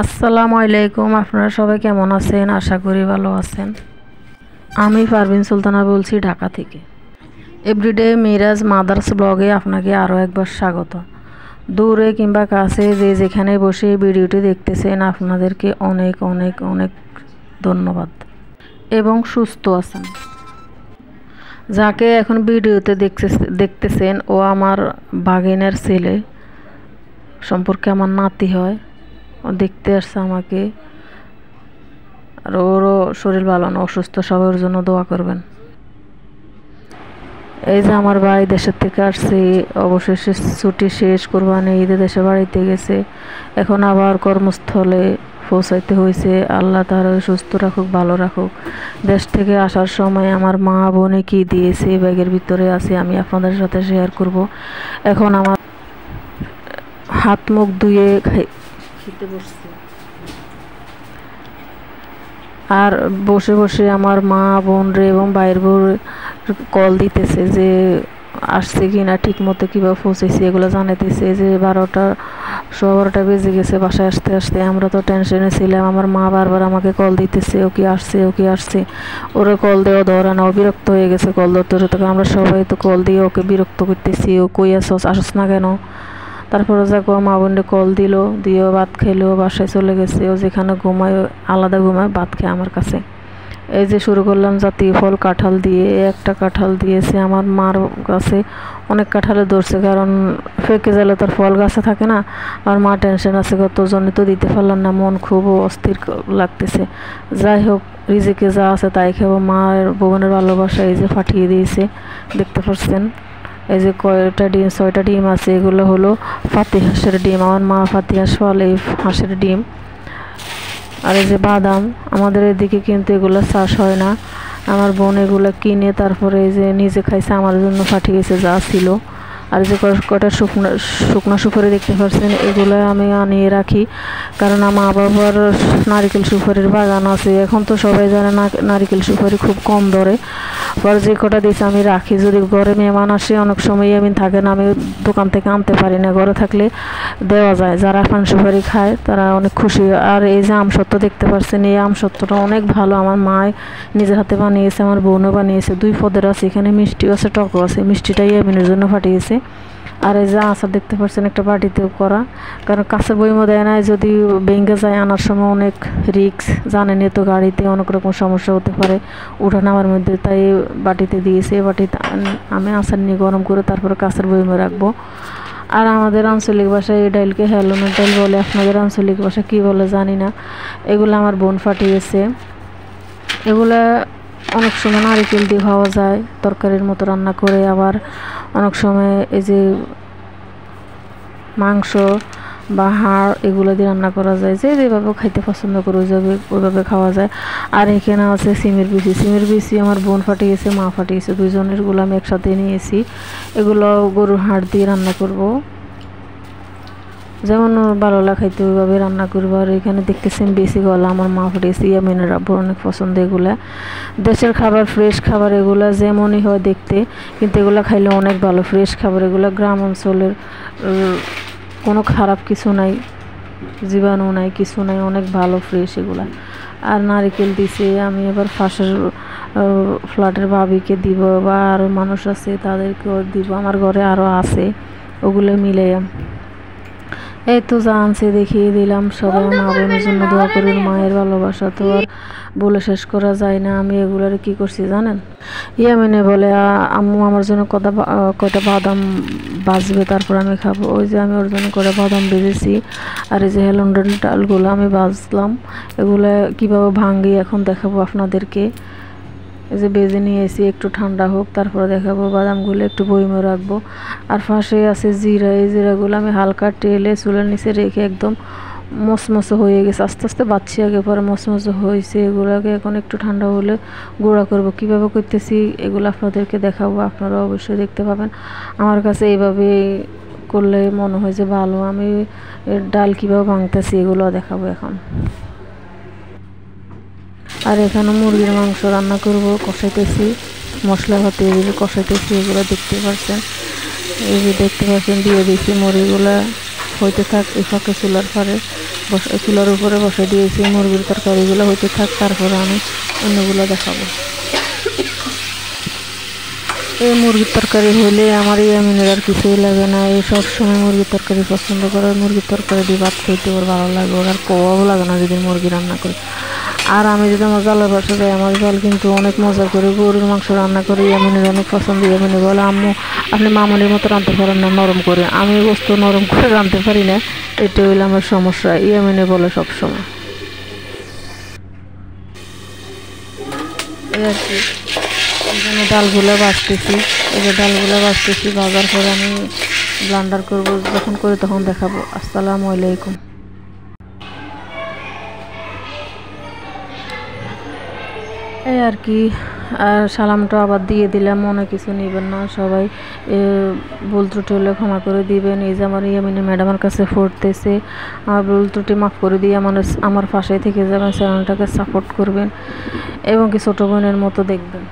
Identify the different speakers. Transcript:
Speaker 1: আসসালামু আলাইকুম। আপনারা সবাই কেমন আছেন? আশা করি ভালো আছেন। আমি পারভিন সুলতানা বলছি ঢাকা থেকে। এভরিডে মিরাজ মাদার্স ব্লগে আপনাকে আরও একবার স্বাগত। দূরে কিংবা কাছে যে যেখানে বসে ভিডিওটি দেখতেছেন আপনাদেরকে অনেক অনেক অনেক ধন্যবাদ এবং সুস্থ আছেন। যাকে এখন ভিডিওতে দেখতেছেন ও আমার বাগিনের ছেলে, সম্পর্কে আমার নাতি হয়। ও দেখতে আসছে আমাকে, আর ওরও শরীর ভালো না, অসুস্থ। সবার জন্য দোয়া করবেন। এই যে আমার ভাই দেশের থেকে আসছে, অবশেষে ছুটি শেষ, কোরবানি ঈদে দেশে বাড়িতে গেছে, এখন আবার কর্মস্থলে পৌঁছাইতে হয়েছে। আল্লাহ তার সুস্থ রাখুক, ভালো রাখুক। দেশ থেকে আসার সময় আমার মা বোনে কি দিয়েছে ব্যাগের ভিতরে আছে, আমি আপনাদের সাথে শেয়ার করব। এখন আমার হাত মুখ ধুয়ে খেতে বসছে, আর বসে বসে আমার মা বোন রে এবং বাইরের বউ কল দিতেছে যে আসছে কি না, ঠিক মতো কীভাবে পৌঁছেছি এগুলো জানাইতেছে। যে 12টা বেজে গেছে বাসায় আসতে আসতে। আমরা তো টেনশনে ছিলাম। আমার মা বারবার আমাকে কল দিতেছে, ও কি আসছে, ও কি আসছে। ওরা কল দেওয়া ধরে না, ও বিরক্ত হয়ে গেছে কল ধরতে ধরতে। আমরা সবাই তো কল দিয়ে ওকে বিরক্ত করতেছি, ও কই আসস, আসস না কেন। তারপরে যাক মা বোনকে কল দিল, দিয়ে ভাত খাইলো, বাসায় চলে গেছে। ও যেখানে ঘুমায় আলাদা ঘুমায়, ভাত খায় আমার কাছে। এই যে শুরু করলাম জাতীয় ফল কাঁঠাল দিয়ে। একটা কাঁঠাল দিয়েছে, আমার মার কাছে অনেক কাঁঠালে ধরছে, কারণ ফেঁকে গেলে তার ফল গাছে থাকে না। আর মা টেনশন আছে, কতজনে তো দিতে পারলাম না, মন খুব অস্থির লাগতেছে। যাই হোক, রিজিকে যা আছে তাই খাবো। মার বোনের ভালোবাসা এই যে পাঠিয়ে দিয়েছে, দেখতে পাচ্ছেন। এই যে কয়টা ডিম, 6টা ডিম আছে। এগুলো হলো পাতি হাঁসের ডিম। আমার মা পাতি হাঁস পালে, এই হাঁসের ডিম। আর এই যে বাদাম, আমাদের এদিকে কিন্তু এগুলো চাষ হয় না। আমার বোন এগুলো কিনে তারপরে এই যে নিজে খাইছে, আমার জন্য পাঠিয়েছে যা ছিল। আর যে কটা শুকনো সুপারি দেখতে পাচ্ছেন, এগুলো আমি আনিয়ে রাখি, কারণ আমার বাবার নারিকেল সুপারির বাগান আছে। এখন তো সবাই জানে না নারিকেল সুপারি খুব কম দরে। পরে যে কটা দিয়েছে আমি রাখি, যদি ঘরে মেহমান আসে অনেক সময় আমি থাকে না, আমি দোকান থেকে আনতে পারি না, ঘরে থাকলে দেওয়া যায়। যারা পান সুপারি খায় তারা অনেক খুশি। আর এই যে আমসত্ত্ব দেখতে পাচ্ছেন, এই আমসত্ত্বটা অনেক ভালো। আমার মায় নিজের হাতে বানিয়েছে, আমার বোনও বানিয়েছে। 2 পদের আছে, এখানে মিষ্টিও আছে, টকও আছে। মিষ্টিটাই ইয়ামিনের জন্য পাঠিয়েছে। আর এই যে আচার দেখতে পাচ্ছেন, একটা বাটিতেও করা, কারণ কাছের বইমও দেয় না। যদি ভেঙে যায় আনার সময় অনেক রিস্ক, জানেনি তো, গাড়িতে অনেক রকম সমস্যা হতে পারে উঠা নামার মধ্যে, তাই বাটিতে দিয়েছে। বাটিতে আমি আচার নিয়ে গরম করে তারপরে কাছের বইমে রাখবো। আর আমাদের আঞ্চলিক ভাষায় এই ডাইলকে হেলমেট ডাইল বলে, আপনাদের আঞ্চলিক ভাষা কী বলে জানি না। এগুলো আমার বোন পাঠিয়েছে। এগুলা অনেক সময় নারিকেল দিয়ে খাওয়া যায়, তরকারির মতো রান্না করে। আবার অনেক সময় এই যে মাংস বা হাড় এগুলো দিয়ে রান্না করা যায়, যে যেভাবে খাইতে পছন্দ করে ওইভাবে খাওয়া যায়। আর এখানে আছে সিমের বিচি। সিমের বিচি আমার বোন ফাটিয়েছে, মা ফাটিয়েছে, দুইজনেরগুলো আমি একসাথে নিয়েছি। এগুলো গরুর হাড় দিয়ে রান্না করব, যেমন ভালো লাগে খাইতে ওইভাবে রান্না করবো। আর এখানে দেখতেছেন বেশি গলা আমার মা ফুটেছে, ইয়ামিনের আব্বুর অনেক পছন্দ। এগুলা দেশের খাবার, ফ্রেশ খাবার। এগুলা যেমনই হয় দেখতে, কিন্তু এগুলো খাইলে অনেক ভালো, ফ্রেশ খাবার। এগুলো গ্রাম অঞ্চলের, কোনো খারাপ কিছু নাই, জীবাণু নাই, কিছু নাই, অনেক ভালো ফ্রেশ এগুলা। আর নারিকেল দিছে, আমি এবার পাশের ফ্ল্যাটের ভাবিকে দিব, বা আরও মানুষ আছে তাদেরকেও দিব, আমার ঘরে আরও আছে, ওগুলো মিলে এই তো যা আনছে দেখিয়ে দিলাম। সবাই মা বোনের জন্য দোয়া করুন। মায়ের ভালোবাসা তো আর বলে শেষ করা যায় না। আমি এগুলার কি করছি জানেন, ইয়ামিনে বলে আম্মু আমার জন্য কয়টা বাদাম বাজবে, তারপর আমি খাবো। ওই যে আমি ওর জন্য কয়টা বাদাম ভেজেছি। আর এই যে হেলন্ডন ডালগুলো আমি বাজলাম, এগুলো কীভাবে ভাঙ্গি এখন দেখাবো আপনাদেরকে। এই যে বেজে নিয়ে এসে একটু ঠান্ডা হোক, তারপরে দেখাবো। বাদামগুলো একটু বইমে রাখবো। আর পাশে আছে জিরা, এই জিরাগুলো আমি হালকা তেলে চুলের নিচে রেখে একদম মচমচে হয়ে গেছে, আস্তে আস্তে বাচ্চি, আগে পরে মচমচে হয়েছে। এগুলোকে এখন একটু ঠান্ডা হলে গুঁড়া করব। কীভাবে করতেছি এগুলো আপনাদেরকে দেখাবো, আপনারা অবশ্যই দেখতে পাবেন। আমার কাছে এইভাবে করলে মনে হয় যে ভালো। আমি ডাল কীভাবে ভাঙতেছি এগুলো দেখাবো এখন। আর এখানে মুরগির মাংস রান্না করব, কষাইতেছি, মশলা ভাতে কষাইতেছি, এগুলো দেখতে পাচ্ছেন। এই যে দেখতে পাচ্ছেন দিয়ে দিয়েছি মুরগিগুলা হইতে থাক। এই ফাঁকে চুলার উপরে বসে দিয়েছি মুরগির তরকারিগুলো হইতে থাক, তারপরে আমি অন্যগুলো দেখাবো। এই মুরগির তরকারি হলে আমার ইয়ামিনের আর কিছুই লাগে না। এই সবসময় মুরগির তরকারি পছন্দ করে, মুরগির তরকারি দিয়ে ভাত খেতে ওর ভালো লাগে, ওর আর কোয়াও লাগে না যদি মুরগি রান্না করে। আর আমি যদি আমার জালের পাশে যাই, আমার জাল কিন্তু অনেক মজা করে গরুর মাংস রান্না করে, ইয়ামিনের অনেক পছন্দ। ইয়ামিনে বলে আম্মু আপনি মামুনির মতো রাঁধতে পারেন না, নরম করে। আমি বস্তু নরম করে রাঁধতে পারি না, এটা হইলে আমার সমস্যা, ইয়ামিনে বলে সবসময়। এই আর কি, এখানে ডালগুলো বাছতেছি। এই যে ডালগুলো বাছতেছি, বাজার পরে আমি ব্লান্ডার করব, যখন করি তখন দেখাবো। আসসালামু আলাইকুম। এই আর কি, আর সালামটা আবার দিয়ে দিলাম, মনে কিছু নেবেন না সবাই, ভুল ত্রুটি হলে ক্ষমা করে দিবেন। এই যে আমার ইয়ামিনী ম্যাডামের কাছে পড়তেছে, আমার ভুল ত্রুটি মাফ করে দিয়ে আমার পাশে থেকে যাবেন, চ্যানেলটাকে সাপোর্ট করবেন এবং কি ছোটো বোনের মতো দেখবেন।